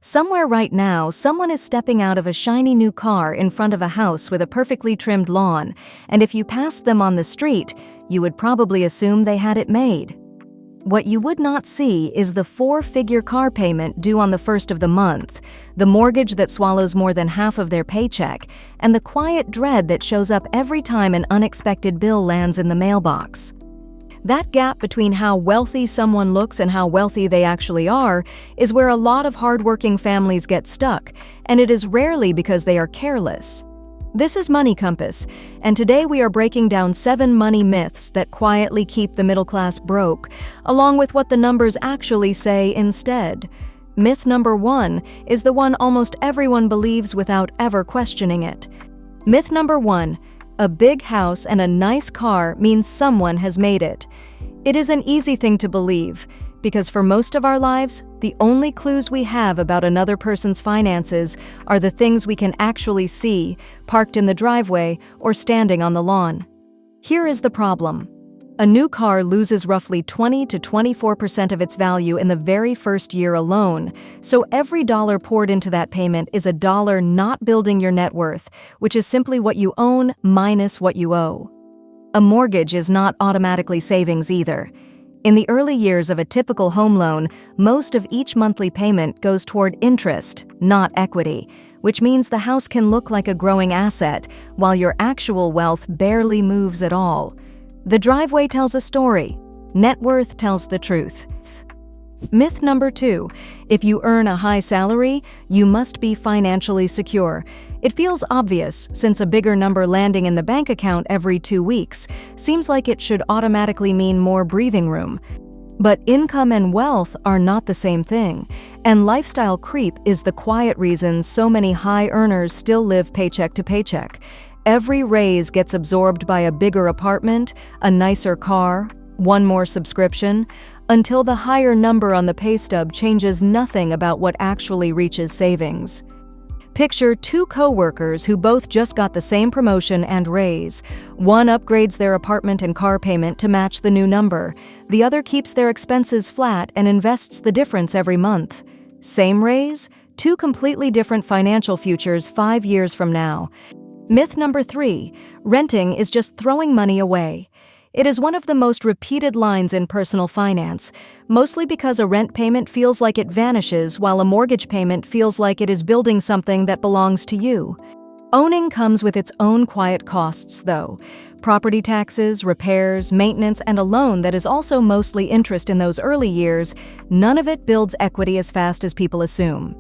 Somewhere right now, someone is stepping out of a shiny new car in front of a house with a perfectly trimmed lawn, and if you passed them on the street, you would probably assume they had it made. What you would not see is the four-figure car payment due on the first of the month, the mortgage that swallows more than half of their paycheck, and the quiet dread that shows up every time an unexpected bill lands in the mailbox. That gap between how wealthy someone looks and how wealthy they actually are is where a lot of hardworking families get stuck, and it is rarely because they are careless. This is Money Compass, and today we are breaking down 7 money myths that quietly keep the middle class broke, along with what the numbers actually say instead. Myth number 1 is the one almost everyone believes without ever questioning it. Myth number 1: a big house and a nice car means someone has made it. It is an easy thing to believe, because for most of our lives, the only clues we have about another person's finances are the things we can actually see, parked in the driveway or standing on the lawn. Here is the problem. A new car loses roughly 20 to 24% of its value in the very first year alone, so every dollar poured into that payment is a dollar not building your net worth, which is simply what you own minus what you owe. A mortgage is not automatically savings either. In the early years of a typical home loan, most of each monthly payment goes toward interest, not equity, which means the house can look like a growing asset, while your actual wealth barely moves at all. The driveway tells a story. Net worth tells the truth. Myth number 2: if you earn a high salary, you must be financially secure. It feels obvious, since a bigger number landing in the bank account every 2 weeks seems like it should automatically mean more breathing room. But income and wealth are not the same thing, and lifestyle creep is the quiet reason so many high earners still live paycheck to paycheck. Every raise gets absorbed by a bigger apartment, a nicer car, one more subscription, until the higher number on the pay stub changes nothing about what actually reaches savings. Picture 2 co-workers who both just got the same promotion and raise. One upgrades their apartment and car payment to match the new number. The other keeps their expenses flat and invests the difference every month. Same raise, 2 completely different financial futures 5 years from now. Myth number 3: renting is just throwing money away. It is one of the most repeated lines in personal finance, mostly because a rent payment feels like it vanishes while a mortgage payment feels like it is building something that belongs to you. Owning comes with its own quiet costs, though. Property taxes, repairs, maintenance, and a loan that is also mostly interest in those early years. None of it builds equity as fast as people assume.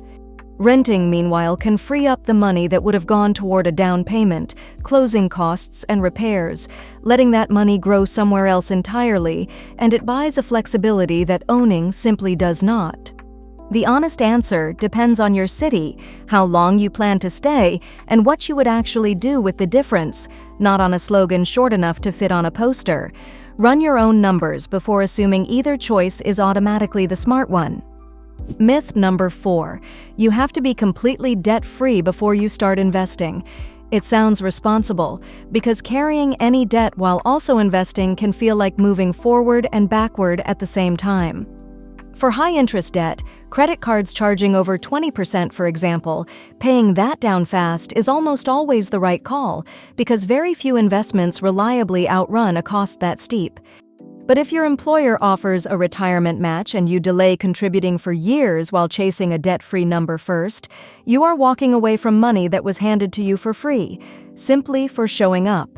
Renting, meanwhile, can free up the money that would have gone toward a down payment, closing costs, and repairs, letting that money grow somewhere else entirely, and it buys a flexibility that owning simply does not. The honest answer depends on your city, how long you plan to stay, and what you would actually do with the difference, not on a slogan short enough to fit on a poster. Run your own numbers before assuming either choice is automatically the smart one. Myth number 4: you have to be completely debt-free before you start investing. It sounds responsible, because carrying any debt while also investing can feel like moving forward and backward at the same time. For high-interest debt, credit cards charging over 20%, for example, paying that down fast is almost always the right call, because very few investments reliably outrun a cost that steep. But if your employer offers a retirement match and you delay contributing for years while chasing a debt-free number first, you are walking away from money that was handed to you for free, simply for showing up.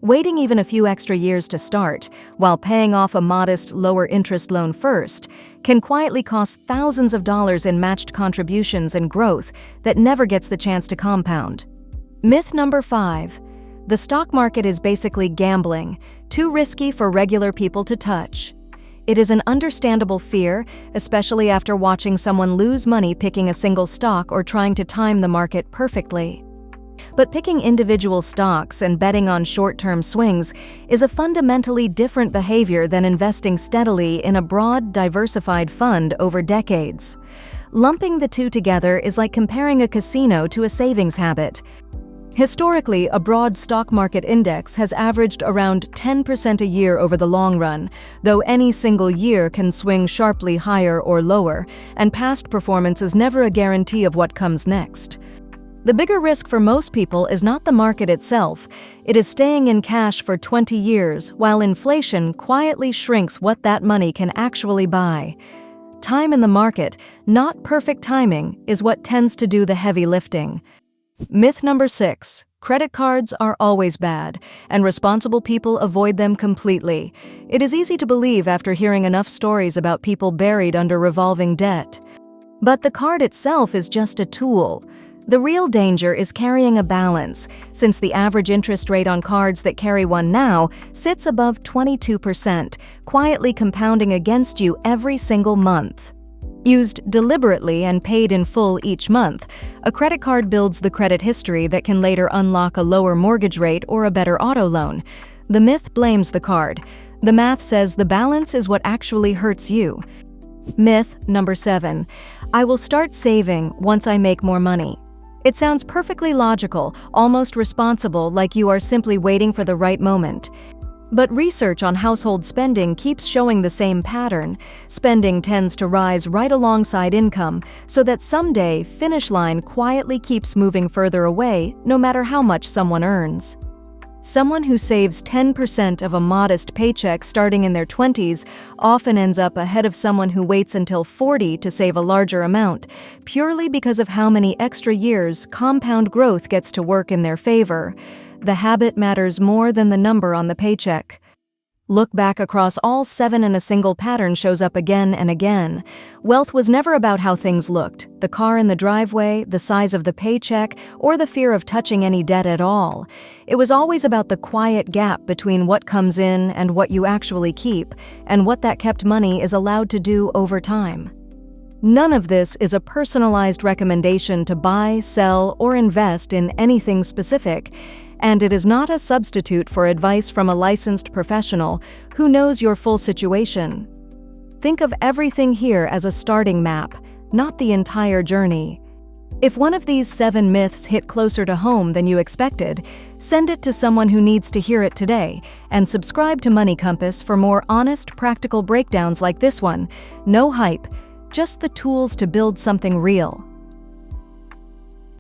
Waiting even a few extra years to start, while paying off a modest, lower-interest loan first, can quietly cost thousands of dollars in matched contributions and growth that never gets the chance to compound. Myth number 5: the stock market is basically gambling, too risky for regular people to touch. It is an understandable fear, especially after watching someone lose money picking a single stock or trying to time the market perfectly. But picking individual stocks and betting on short-term swings is a fundamentally different behavior than investing steadily in a broad, diversified fund over decades. Lumping the two together is like comparing a casino to a savings habit. Historically, a broad stock market index has averaged around 10% a year over the long run, though any single year can swing sharply higher or lower, and past performance is never a guarantee of what comes next. The bigger risk for most people is not the market itself, it is staying in cash for 20 years while inflation quietly shrinks what that money can actually buy. Time in the market, not perfect timing, is what tends to do the heavy lifting. Myth number 6. Credit cards are always bad, and responsible people avoid them completely. It is easy to believe after hearing enough stories about people buried under revolving debt. But the card itself is just a tool. The real danger is carrying a balance, since the average interest rate on cards that carry one now sits above 22%, quietly compounding against you every single month. Used deliberately and paid in full each month, a credit card builds the credit history that can later unlock a lower mortgage rate or a better auto loan. The myth blames the card. The math says the balance is what actually hurts you. Myth number 7. I will start saving once I make more money. It sounds perfectly logical, almost responsible, like you are simply waiting for the right moment. But research on household spending keeps showing the same pattern. Spending tends to rise right alongside income, so that someday finish line quietly keeps moving further away, no matter how much someone earns. Someone who saves 10% of a modest paycheck starting in their 20s often ends up ahead of someone who waits until 40 to save a larger amount, purely because of how many extra years compound growth gets to work in their favor. The habit matters more than the number on the paycheck. Look back across all 7 and a single pattern shows up again and again. Wealth was never about how things looked, the car in the driveway, the size of the paycheck, or the fear of touching any debt at all. It was always about the quiet gap between what comes in and what you actually keep, and what that kept money is allowed to do over time. None of this is a personalized recommendation to buy, sell, or invest in anything specific, and it is not a substitute for advice from a licensed professional who knows your full situation. Think of everything here as a starting map, not the entire journey. If one of these 7 myths hit closer to home than you expected, send it to someone who needs to hear it today, and subscribe to Money Compass for more honest, practical breakdowns like this one. No hype, just the tools to build something real.